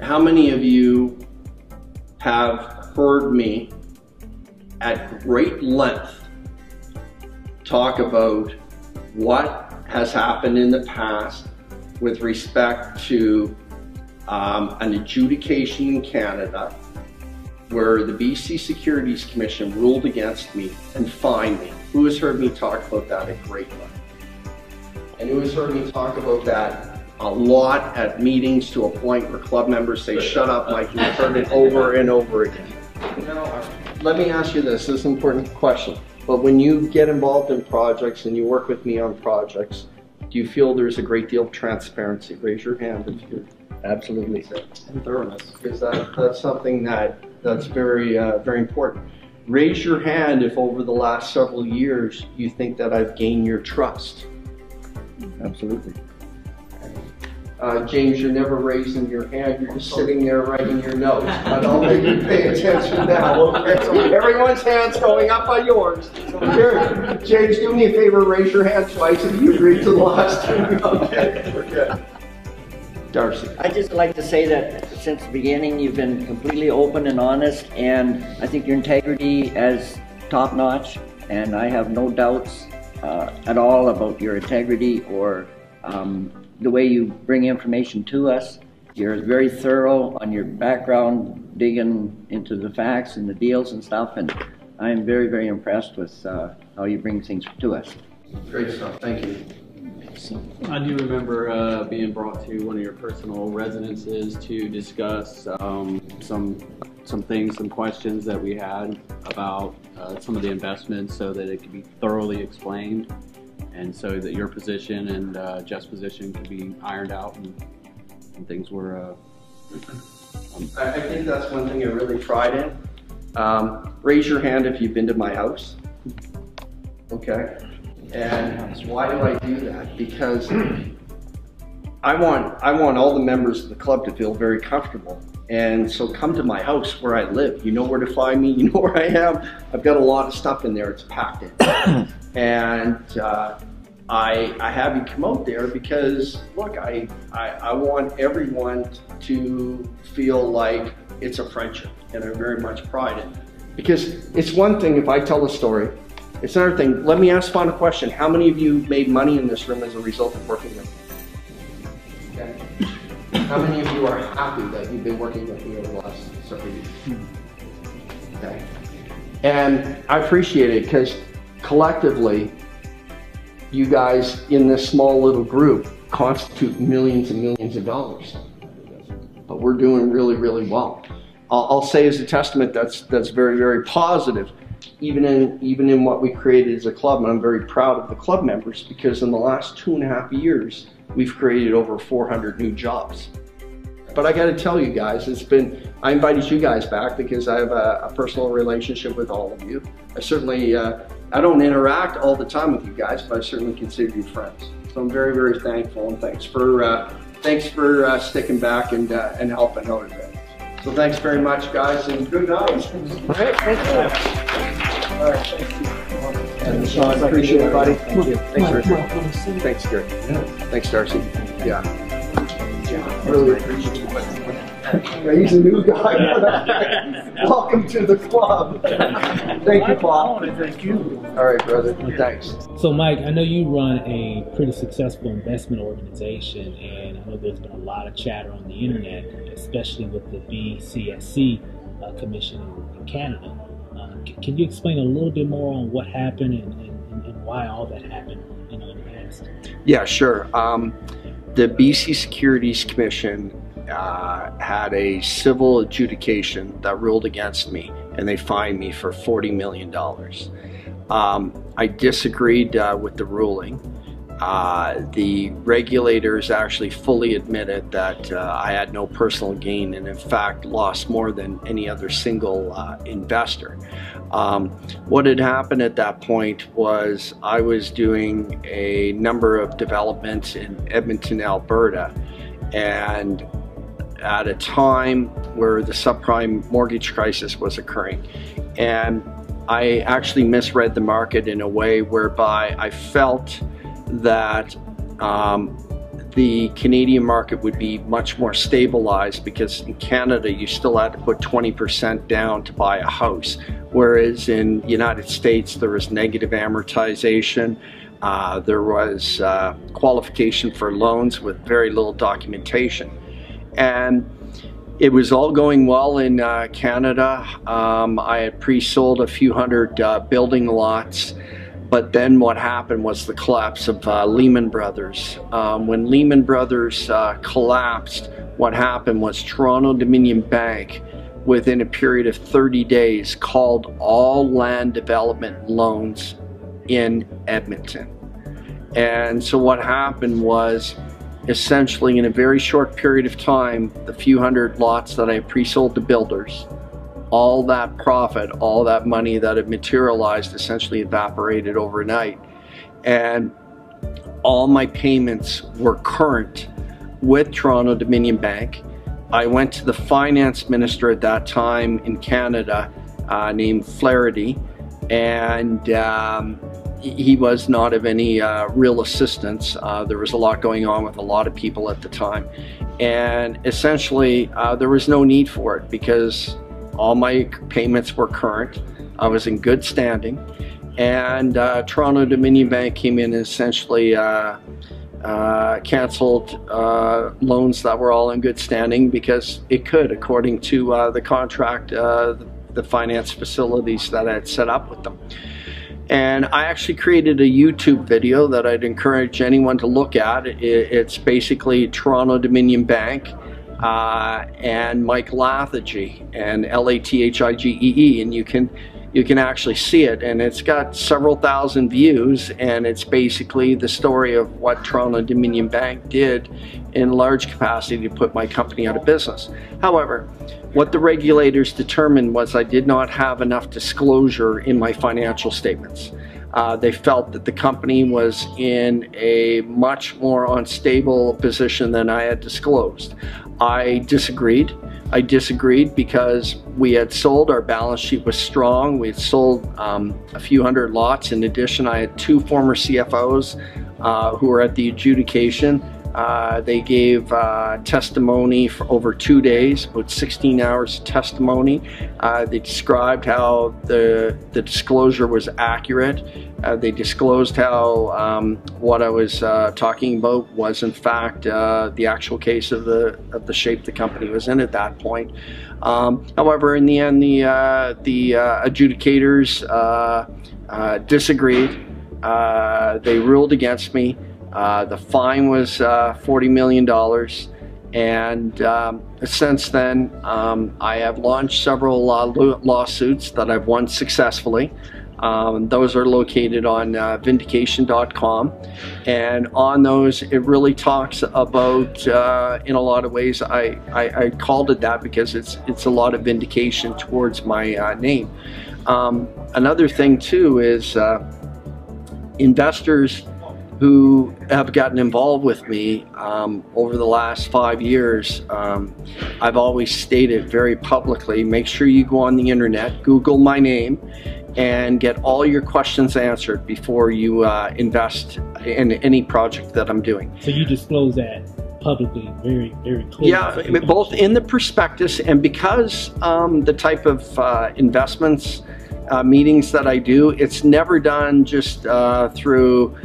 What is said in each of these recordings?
How many of you have heard me at great length talk about what has happened in the past with respect to an adjudication in Canada where the BC Securities Commission ruled against me and fined me? Who has heard me talk about that at great length? And who has heard me talk about that a lot at meetings to a point where club members say, "Shut up, Mike," you've heard it over and over again. Now, let me ask you this is an important question. But when you get involved in projects and you work with me on projects, do you feel there's a great deal of transparency? Raise your hand if you Absolutely. and thoroughness, because that's something that's very very important. Raise your hand if over the last several years you think that I've gained your trust. Absolutely. James, you're never raising your hand, you're just sitting there writing your notes. But I'll make you pay attention now. Okay, so everyone's hand's going up on yours. So here, James, do me a favor, raise your hand twice if you agree to the last two. Okay, we're good. Darcy. I'd just like to say that since the beginning you've been completely open and honest, and I think your integrity is top notch, and I have no doubts at all about your integrity or the way you bring information to us. You're very thorough on your background, digging into the facts and the deals and stuff, and I'm very, very impressed with how you bring things to us. Great stuff, thank you. I do remember being brought to one of your personal residences to discuss some things, some questions that we had about some of the investments so that it could be thoroughly explained and so that your position and Jeff's position could be ironed out and things were... I think that's one thing I really tried in. Raise your hand if you've been to my house. Okay. And why do I do that? Because I want all the members of the club to feel very comfortable. And so come to my house where I live. You know where to find me, you know where I am. I've got a lot of stuff in there, it's packed in. And I have you come out there because, look, I want everyone to feel like it's a friendship, and I very much pride in it. Because it's one thing if I tell a story, it's another thing. Let me ask Fawn a question. How many of you made money in this room as a result of working with me? Okay. How many of you are happy that you've been working with me over the last several years? Okay. And I appreciate it because collectively, you guys in this small little group constitute millions and millions of dollars. But we're doing really, really well. I'll say as a testament that's very, very positive. Even in what we created as a club, and I'm very proud of the club members because in the last 2.5 years, we've created over 400 new jobs. But I got to tell you guys, I invited you guys back because I have a personal relationship with all of you. I certainly, I don't interact all the time with you guys, but I certainly consider you friends. So I'm very, very thankful, and thanks for sticking back and helping out a bit. So thanks very much, guys, and good night. All right, thank you. All right, thank you. And Sean, I appreciate it, buddy. Thank you. Thanks, Richard. Thanks, Gary. Yeah. Thanks, Darcy. Yeah. Really appreciate it. Yeah, he's a new guy. Welcome to the club. Thank you, Paul. Thank you. All right, brother. Thanks. So, Mike, I know you run a pretty successful investment organization, and I know there's been a lot of chatter on the internet, especially with the BCSC Commission in Canada. Can you explain a little bit more on what happened and why all that happened in the past? Yeah, sure. The BC Securities Commission had a civil adjudication that ruled against me, and they fined me for $40 million. I disagreed with the ruling. The regulators actually fully admitted that I had no personal gain and in fact lost more than any other single investor. What had happened at that point was I was doing a number of developments in Edmonton, Alberta, and at a time where the subprime mortgage crisis was occurring. And I actually misread the market in a way whereby I felt that the Canadian market would be much more stabilized, because in Canada you still had to put 20% down to buy a house, whereas in the United States there was negative amortization. There was qualification for loans with very little documentation. And it was all going well in Canada. I had pre-sold a few hundred building lots, but then what happened was the collapse of Lehman Brothers. When Lehman Brothers collapsed, what happened was Toronto-Dominion Bank, within a period of 30 days, called all land development loans in Edmonton. And so what happened was, essentially in a very short period of time, the few hundred lots that I pre-sold to builders, all that profit, all that money that had materialized essentially evaporated overnight. And all my payments were current with Toronto-Dominion Bank. I went to the finance minister at that time in Canada, named Flaherty, and he was not of any real assistance. There was a lot going on with a lot of people at the time, and essentially there was no need for it, because all my payments were current. I was in good standing, and Toronto-Dominion Bank came in and essentially canceled loans that were all in good standing, because it could, according to the contract, the finance facilities that I had set up with them. And I actually created a YouTube video that I'd encourage anyone to look at. It's basically Toronto-Dominion Bank and Mike Lathigee, and Lathigee, and you can actually see it, and it's got several thousand views, and it's basically the story of what Toronto-Dominion Bank did in large capacity to put my company out of business. However, what the regulators determined was I did not have enough disclosure in my financial statements. They felt that the company was in a much more unstable position than I had disclosed. I disagreed. I disagreed because we had sold, our balance sheet was strong. We had sold a few hundred lots. In addition, I had two former CFOs who were at the adjudication. They gave testimony for over 2 days, about 16 hours of testimony. They described how the disclosure was accurate. They disclosed how what I was talking about was in fact the actual case of the shape the company was in at that point. However, in the end, the adjudicators disagreed. They ruled against me. The fine was $40 million, and since then I have launched several lawsuits that I've won successfully. Those are located on vindication.com, and on those it really talks about, in a lot of ways, I called it that because it's a lot of vindication towards my name. Another thing too is investors who have gotten involved with me over the last 5 years, I've always stated very publicly, make sure you go on the internet, Google my name, and get all your questions answered before you invest in any project that I'm doing. So you disclose that publicly very, very clearly? Yeah, both in the prospectus, and because the type of investments meetings that I do, it's never done just through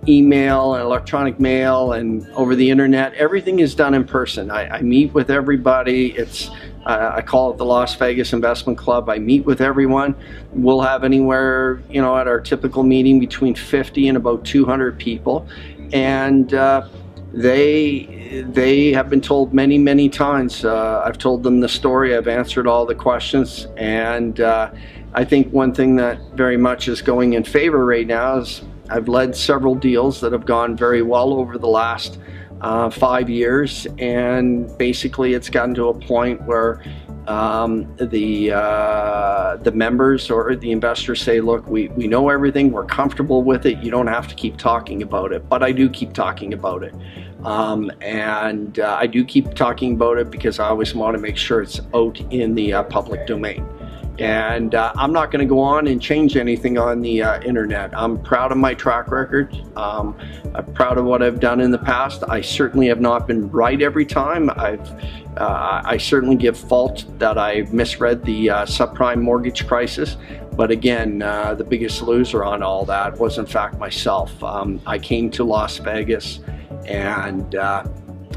email and electronic mail and over the internet. Everything is done in person. I meet with everybody. It's I call it the Las Vegas Investment Club. I meet with everyone. We'll have anywhere, you know, at our typical meeting between 50 and about 200 people, and they have been told many times. I've told them the story. I've answered all the questions, and I think one thing that very much is going in favor right now is I've led several deals that have gone very well over the last 5 years, and basically it's gotten to a point where the members or the investors say, look, we know everything, we're comfortable with it, you don't have to keep talking about it. But I do keep talking about it, and I do keep talking about it because I always want to make sure it's out in the public domain. And I'm not going to go on and change anything on the internet. I'm proud of my track record. I'm proud of what I've done in the past. I certainly have not been right every time. I certainly give fault that I misread the subprime mortgage crisis. But again, the biggest loser on all that was in fact myself. I came to Las Vegas and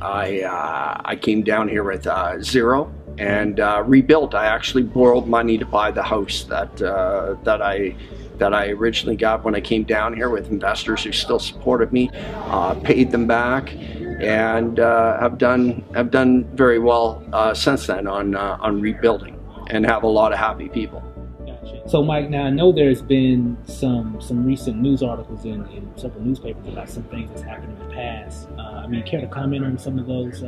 I came down here with zero and rebuilt. I actually borrowed money to buy the house that I originally got when I came down here with investors who still supported me, paid them back, and have done very well since then on rebuilding, and have a lot of happy people. Gotcha. So Mike, now I know there's been some recent news articles in several newspapers about some things that's happened in the past. I mean, care to comment on some of those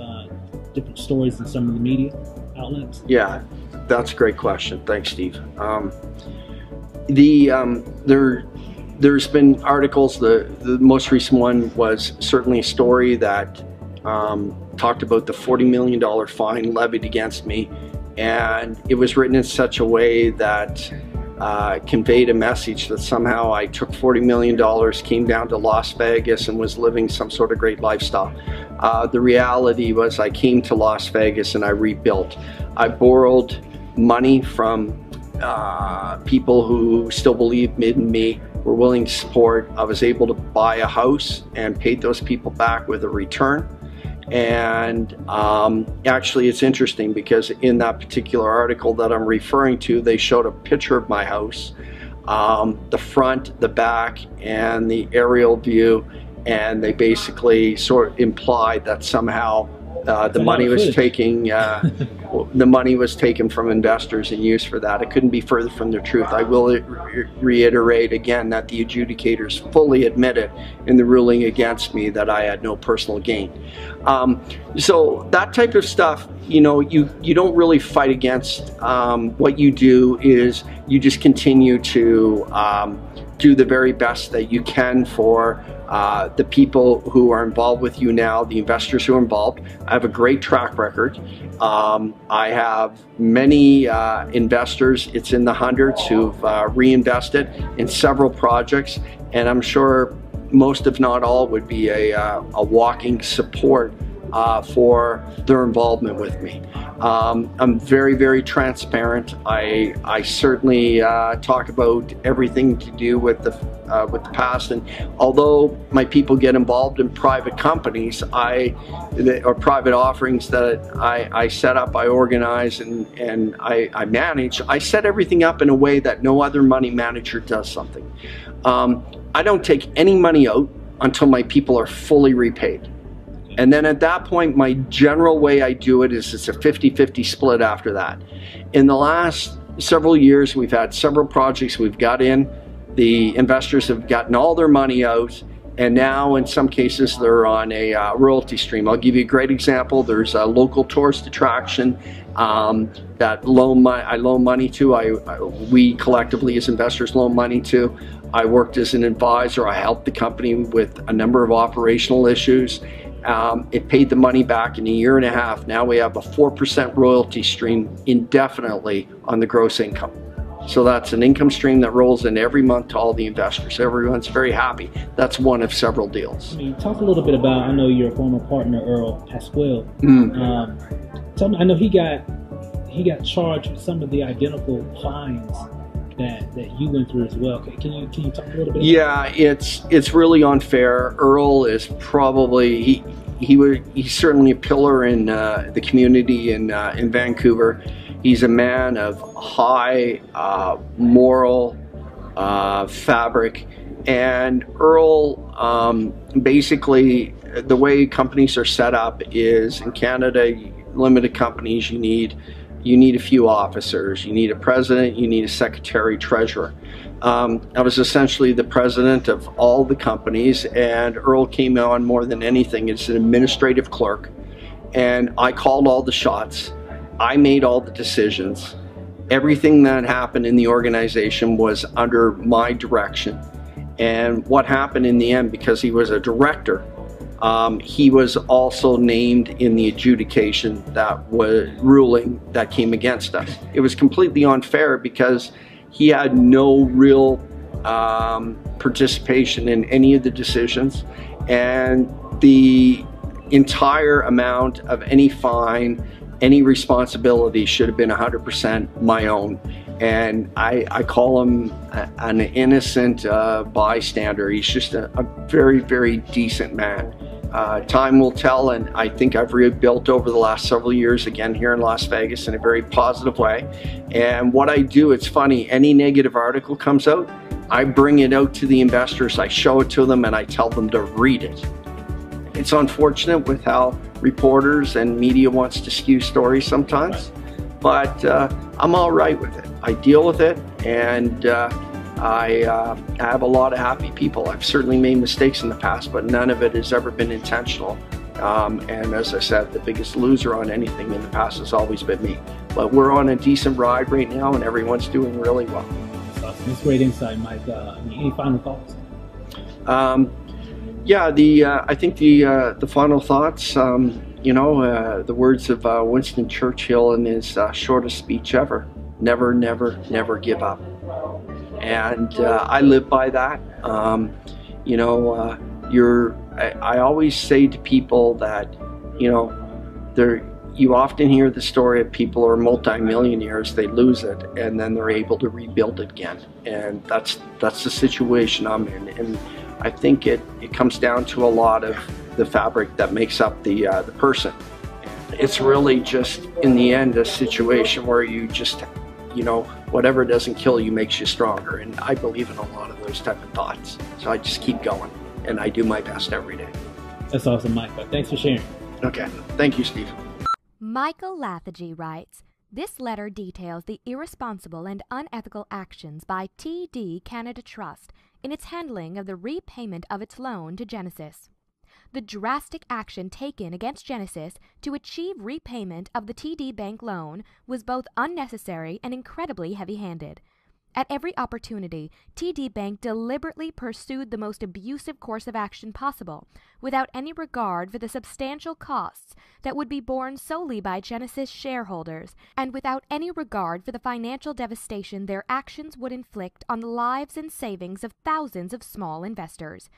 different stories in some of the media outlets? Yeah, that's a great question. Thanks, Steve. There's been articles. The most recent one was certainly a story that talked about the $40 million fine levied against me, and it was written in such a way that conveyed a message that somehow I took $40 million, came down to Las Vegas, and was living some sort of great lifestyle. The reality was I came to Las Vegas and I rebuilt. I borrowed money from people who still believed in me, were willing to support. I was able to buy a house and paid those people back with a return. And actually it's interesting because in that particular article that I'm referring to, they showed a picture of my house, the front, the back, and the aerial view, and they basically sort of implied that somehow the money was taken from investors and used for that. It couldn't be further from the truth. I will reiterate again that the adjudicators fully admitted in the ruling against me that I had no personal gain. So that type of stuff, you know, you don't really fight against. What you do is you just continue to do the very best that you can for the people who are involved with you now, the investors who are involved. I have a great track record. I have many investors, it's in the hundreds, who've reinvested in several projects, and I'm sure most, if not all, would be a walking support for their involvement with me. I'm very, very transparent. I certainly talk about everything to do with the past, and although my people get involved in private companies, or private offerings that I set up, I organize, and I manage, I set everything up in a way that no other money manager does something. I don't take any money out until my people are fully repaid. And then at that point, my general way I do it is it's a 50-50 split after that. In the last several years, we've had several projects we've got in. The investors have gotten all their money out, and now in some cases they're on a royalty stream. I'll give you a great example. There's a local tourist attraction that I loan money to. We collectively as investors loan money to. I worked as an advisor. I helped the company with a number of operational issues. It paid the money back in a year and a half. Now we have a 4% royalty stream indefinitely on the gross income. So that's an income stream that rolls in every month to all the investors. Everyone's very happy. That's one of several deals. I mean, talk a little bit about, I know your former partner, Earl Pasquale. Tell me, I know he got charged with some of the identical fines that you went through as well. Can you talk a little bit? Yeah, it's really unfair. Earl is probably he's certainly a pillar in the community in Vancouver. He's a man of high moral fabric, and Earl basically the way companies are set up is in Canada, limited companies, you need a few officers, you need a president, you need a secretary treasurer. I was essentially the president of all the companies, and Earl came on more than anything as an administrative clerk, and I called all the shots. I made all the decisions. Everything that happened in the organization was under my direction. And what happened in the end, because he was a director, he was also named in the adjudication that was ruling that came against us. It was completely unfair because he had no real participation in any of the decisions, and the entire amount of any fine, any responsibility should have been 100% my own. And I call him an innocent bystander. He's just a very, very decent man. Time will tell, and I think I've rebuilt over the last several years again here in Las Vegas in a very positive way. And what I do, it's funny, any negative article comes out, I bring it out to the investors, I show it to them, and I tell them to read it. It's unfortunate with how reporters and media wants to skew stories sometimes, but I'm all right with it. I deal with it, and I have a lot of happy people. I've certainly made mistakes in the past, but none of it has ever been intentional. And as I said, the biggest loser on anything in the past has always been me. But we're on a decent ride right now, and everyone's doing really well. That's awesome. That's great insight, Mike. Any final thoughts? Yeah, I think the final thoughts, the words of Winston Churchill in his shortest speech ever: never, never, never give up. And I live by that. I always say to people that, you often hear the story of people who are multimillionaires, they lose it, and then they're able to rebuild it again. And that's the situation I'm in. And I think it comes down to a lot of the fabric that makes up the person. It's really just, in the end, a situation where you just, whatever doesn't kill you makes you stronger. And I believe in a lot of those type of thoughts. So I just keep going, and I do my best every day. That's awesome, Mike. Thanks for sharing. Okay. Thank you, Steve. Michael Lathigee writes, "This letter details the irresponsible and unethical actions by TD Canada Trust in its handling of the repayment of its loan to Genesis. The drastic action taken against Genesis to achieve repayment of the TD Bank loan was both unnecessary and incredibly heavy-handed. At every opportunity, TD Bank deliberately pursued the most abusive course of action possible, without any regard for the substantial costs that would be borne solely by Genesis shareholders, and without any regard for the financial devastation their actions would inflict on the lives and savings of thousands of small investors.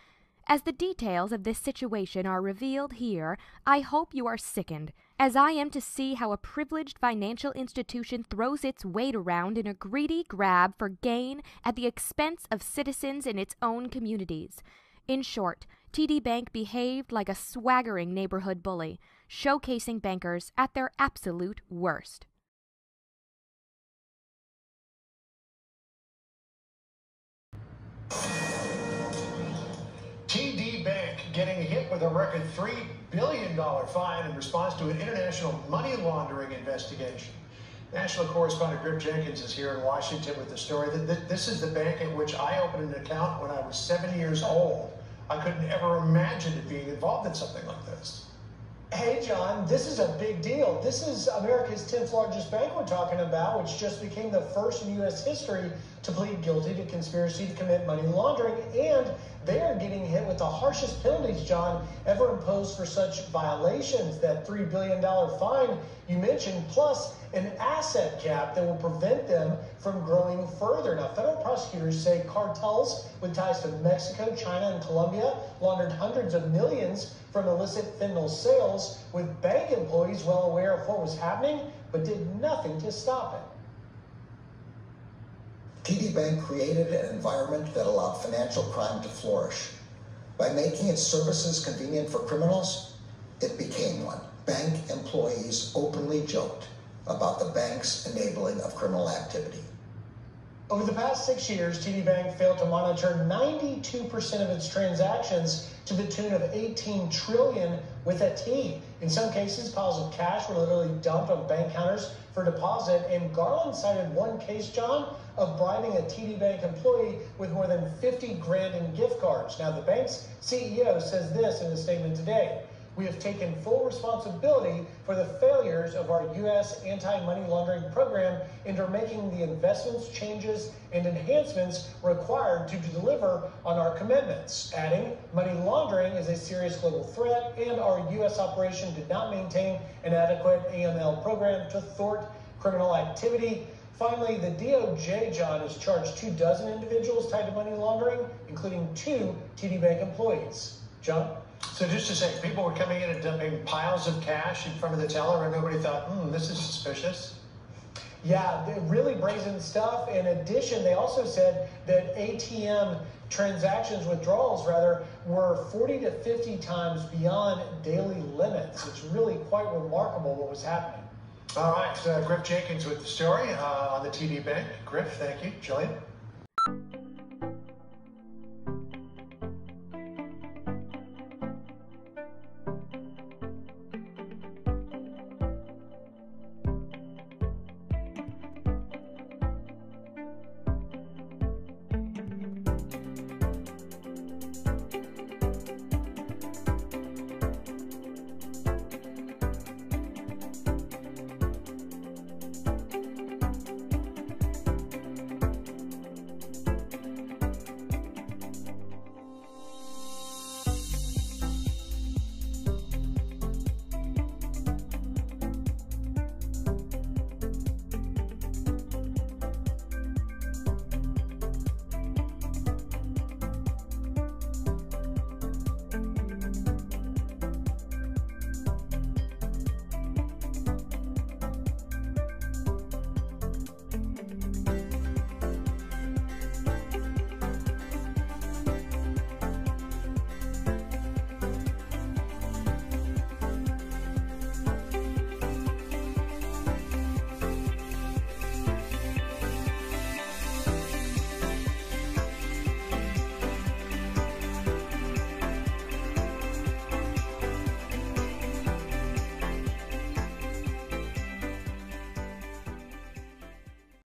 As the details of this situation are revealed here, I hope you are sickened, as I am to see how a privileged financial institution throws its weight around in a greedy grab for gain at the expense of citizens in its own communities. In short, TD Bank behaved like a swaggering neighborhood bully, showcasing bankers at their absolute worst." TD Bank getting hit with a record $3 billion fine in response to an international money laundering investigation. National correspondent Grip Jenkins is here in Washington with the story. This is the bank at which I opened an account when I was 7 years old. I couldn't ever imagine it being involved in something like this. Hey, John, this is a big deal. This is America's 10th largest bank we're talking about, which just became the first in U.S. history to plead guilty to conspiracy to commit money laundering, and they are getting hit with the harshest penalties, John, ever imposed for such violations. That $3 billion fine you mentioned, plus an asset cap that will prevent them from growing further. Now, federal prosecutors say cartels with ties to Mexico, China, and Colombia laundered hundreds of millions from illicit fentanyl sales, with bank employees well aware of what was happening, but did nothing to stop it. TD Bank created an environment that allowed financial crime to flourish. By making its services convenient for criminals, it became one. Bank employees openly joked about the bank's enabling of criminal activity. Over the past 6 years, TD Bank failed to monitor 92% of its transactions to the tune of $18 trillion with a T. In some cases, piles of cash were literally dumped on bank counters for deposit, and Garland cited one case, John, of bribing a TD Bank employee with more than 50 grand in gift cards. Now, the bank's CEO says this in a statement today: We have taken full responsibility for the failures of our U.S. anti-money laundering program and are making the investments, changes, and enhancements required to deliver on our commitments. Adding, money laundering is a serious global threat, and our U.S. operation did not maintain an adequate AML program to thwart criminal activity. Finally, the DOJ, John, has charged 24 individuals tied to money laundering, including 2 TD Bank employees. John? So just to say, people were coming in and dumping piles of cash in front of the teller and nobody thought, this is suspicious? Yeah, really brazen stuff. In addition, they also said that ATM transactions, withdrawals rather, were 40 to 50 times beyond daily limits. It's really quite remarkable what was happening. All right, Griff Jenkins with the story on the TD Bank. Griff, thank you. Jillian?